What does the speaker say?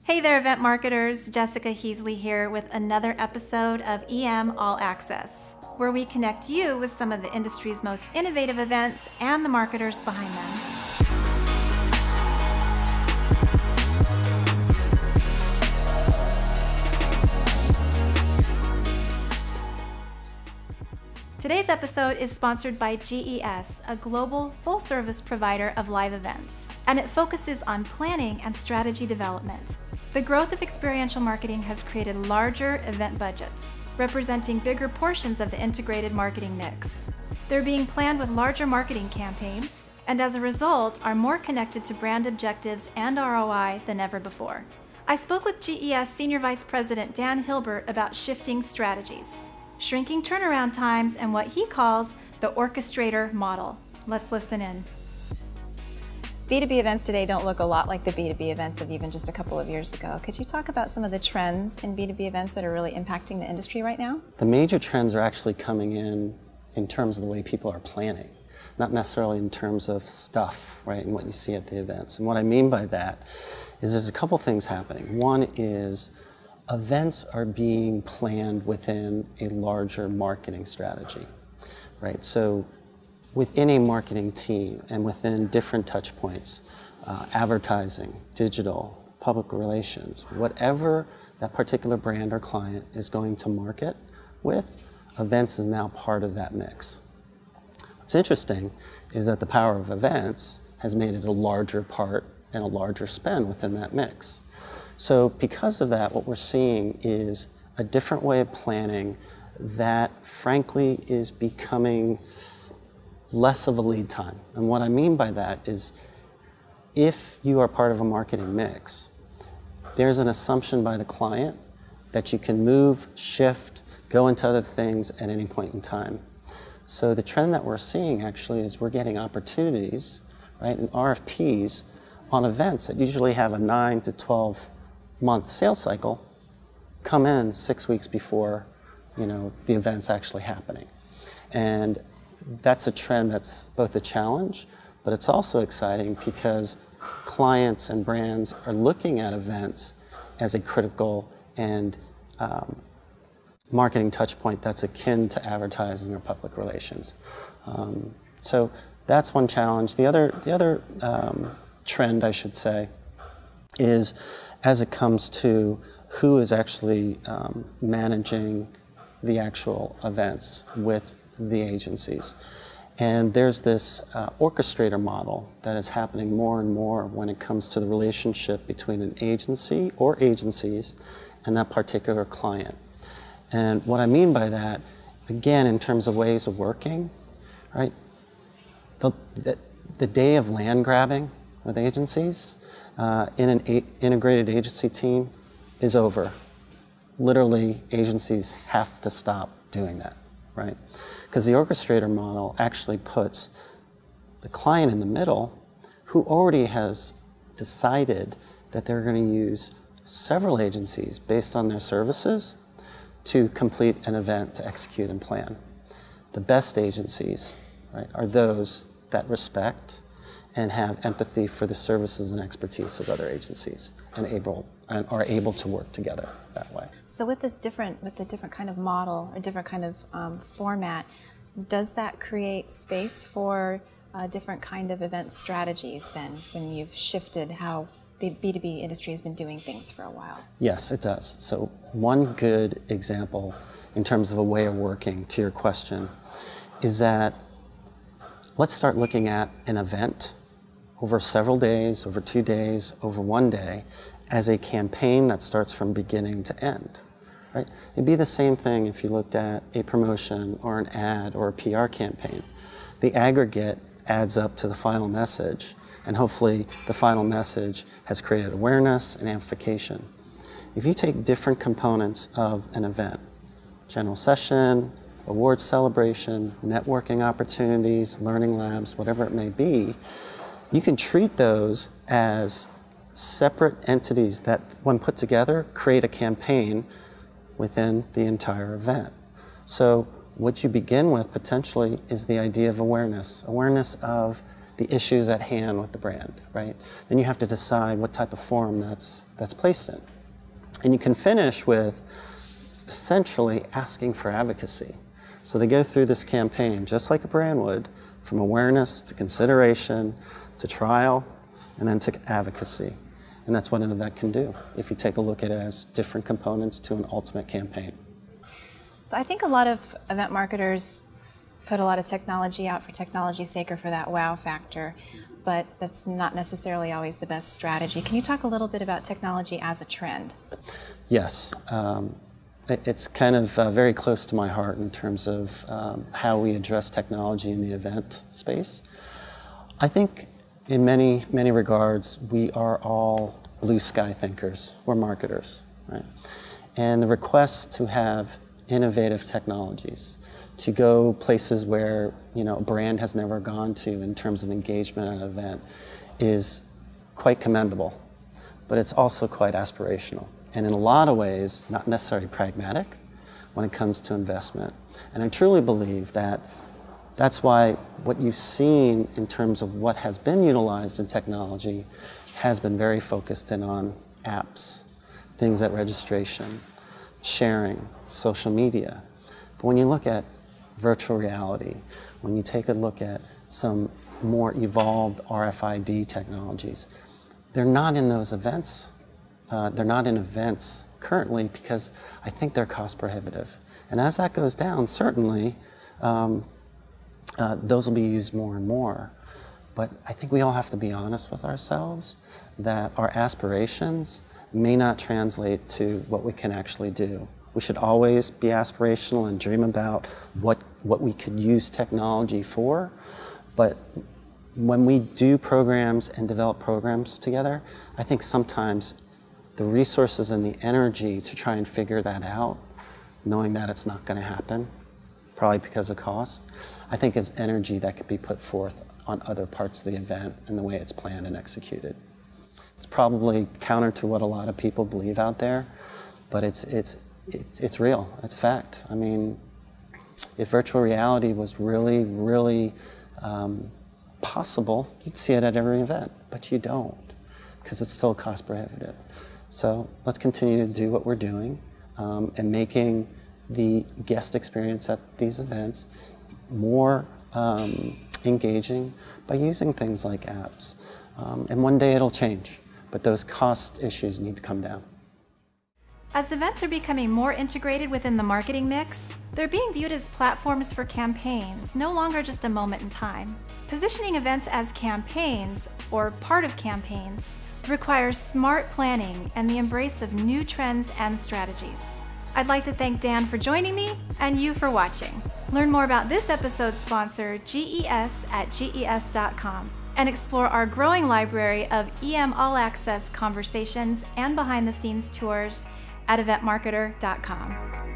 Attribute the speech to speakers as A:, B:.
A: Hey there, event marketers. Jessica Heasley here with another episode of EM All Access, where we connect you with some of the industry's most innovative events and the marketers behind them. Today's episode is sponsored by GES, a global full-service provider of live events, and it focuses on planning and strategy development. The growth of experiential marketing has created larger event budgets, representing bigger portions of the integrated marketing mix. They're being planned with larger marketing campaigns, and as a result, are more connected to brand objectives and ROI than ever before. I spoke with GES Senior Vice President Dan Hilbert about shifting strategies, shrinking turnaround times, and what he calls the orchestrator model. Let's listen in.
B: B2B events today don't look a lot like the B2B events of even just a couple of years ago. Could you talk about some of the trends in B2B events that are really impacting the industry right now?
C: The major trends are actually coming in terms of the way people are planning, not necessarily in terms of stuff, right, and what you see at the events. And what I mean by that is there's a couple things happening. One is events are being planned within a larger marketing strategy, right? So within a marketing team and within different touch points, advertising, digital, public relations, whatever that particular brand or client is going to market with, events is now part of that mix. What's interesting is that the power of events has made it a larger part and a larger spend within that mix. So because of that, what we're seeing is a different way of planning that frankly is becoming less of a lead time. And what I mean by that is if you are part of a marketing mix, there's an assumption by the client that you can move, shift, go into other things at any point in time. So the trend that we're seeing actually is we're getting opportunities, right, and RFPs on events that usually have a 9 to 12 month sales cycle come in 6 weeks before, the event's actually happening. And that's a trend that's both a challenge, but it's also exciting because clients and brands are looking at events as a critical and marketing touch point that's akin to advertising or public relations. So that's one challenge. The other trend, I should say, is as it comes to who is actually managing the actual events with the agencies. And there's this orchestrator model that is happening more and more when it comes to the relationship between an agency or agencies and that particular client. And what I mean by that, again, in terms of ways of working, right? The day of land grabbing with agencies in an integrated agency team is over. Literally, agencies have to stop doing that, right? Because the orchestrator model actually puts the client in the middle who already has decided that they're going to use several agencies based on their services to complete an event, to execute and plan. The best agencies, right, are those that respect and have empathy for the services and expertise of other agencies and are able to work together that way.
B: So with the different kind of model or different kind of format, does that create space for different kind of event strategies then when you've shifted how the B2B industry has been doing things for a while?
C: Yes, it does. So one good example in terms of a way of working to your question is that let's start looking at an event over several days, over 2 days, over 1 day, as a campaign that starts from beginning to end, right? It'd be the same thing if you looked at a promotion or an ad or a PR campaign. The aggregate adds up to the final message, and hopefully the final message has created awareness and amplification. If you take different components of an event, general session, awards celebration, networking opportunities, learning labs, whatever it may be, you can treat those as separate entities that, when put together, create a campaign within the entire event. So what you begin with potentially is the idea of awareness of the issues at hand with the brand, right? Then you have to decide what type of forum that's placed in. And you can finish with essentially asking for advocacy. So they go through this campaign just like a brand would, from awareness to consideration to trial and then to advocacy. And that's what an event can do if you take a look at it as different components to an ultimate campaign.
B: So I think a lot of event marketers put a lot of technology out for technology's sake or for that wow factor, but that's not necessarily always the best strategy. Can you talk a little bit about technology as a trend?
C: Yes. It's kind of very close to my heart in terms of how we address technology in the event space. I think in many, many regards, we are all blue sky thinkers. We're marketers, right? And the request to have innovative technologies, to go places where a brand has never gone to in terms of engagement at an event is quite commendable, but it's also quite aspirational. And in a lot of ways, not necessarily pragmatic when it comes to investment. And I truly believe that that's why what you've seen in terms of what has been utilized in technology has been very focused in on apps, things at registration, sharing, social media. But when you look at virtual reality, when you take a look at some more evolved RFID technologies, they're not in those events. They're not in events currently because I think they're cost prohibitive. And as that goes down, certainly those will be used more and more. But I think we all have to be honest with ourselves that our aspirations may not translate to what we can actually do. We should always be aspirational and dream about what we could use technology for. But when we do programs and develop programs together, I think sometimes the resources and the energy to try and figure that out, knowing that it's not going to happen, probably because of cost, I think is energy that could be put forth on other parts of the event and the way it's planned and executed. It's probably counter to what a lot of people believe out there, but it's real, it's fact. I mean, if virtual reality was really, really possible, you'd see it at every event, but you don't, because it's still cost prohibitive. So let's continue to do what we're doing and making the guest experience at these events more engaging by using things like apps. And one day it'll change, but those cost issues need to come down.
A: As events are becoming more integrated within the marketing mix, they're being viewed as platforms for campaigns, no longer just a moment in time. Positioning events as campaigns, or part of campaigns, requires smart planning and the embrace of new trends and strategies. I'd like to thank Dan for joining me and you for watching. Learn more about this episode's sponsor, GES, at GES.com, and explore our growing library of EM All Access conversations and behind-the-scenes tours at eventmarketer.com.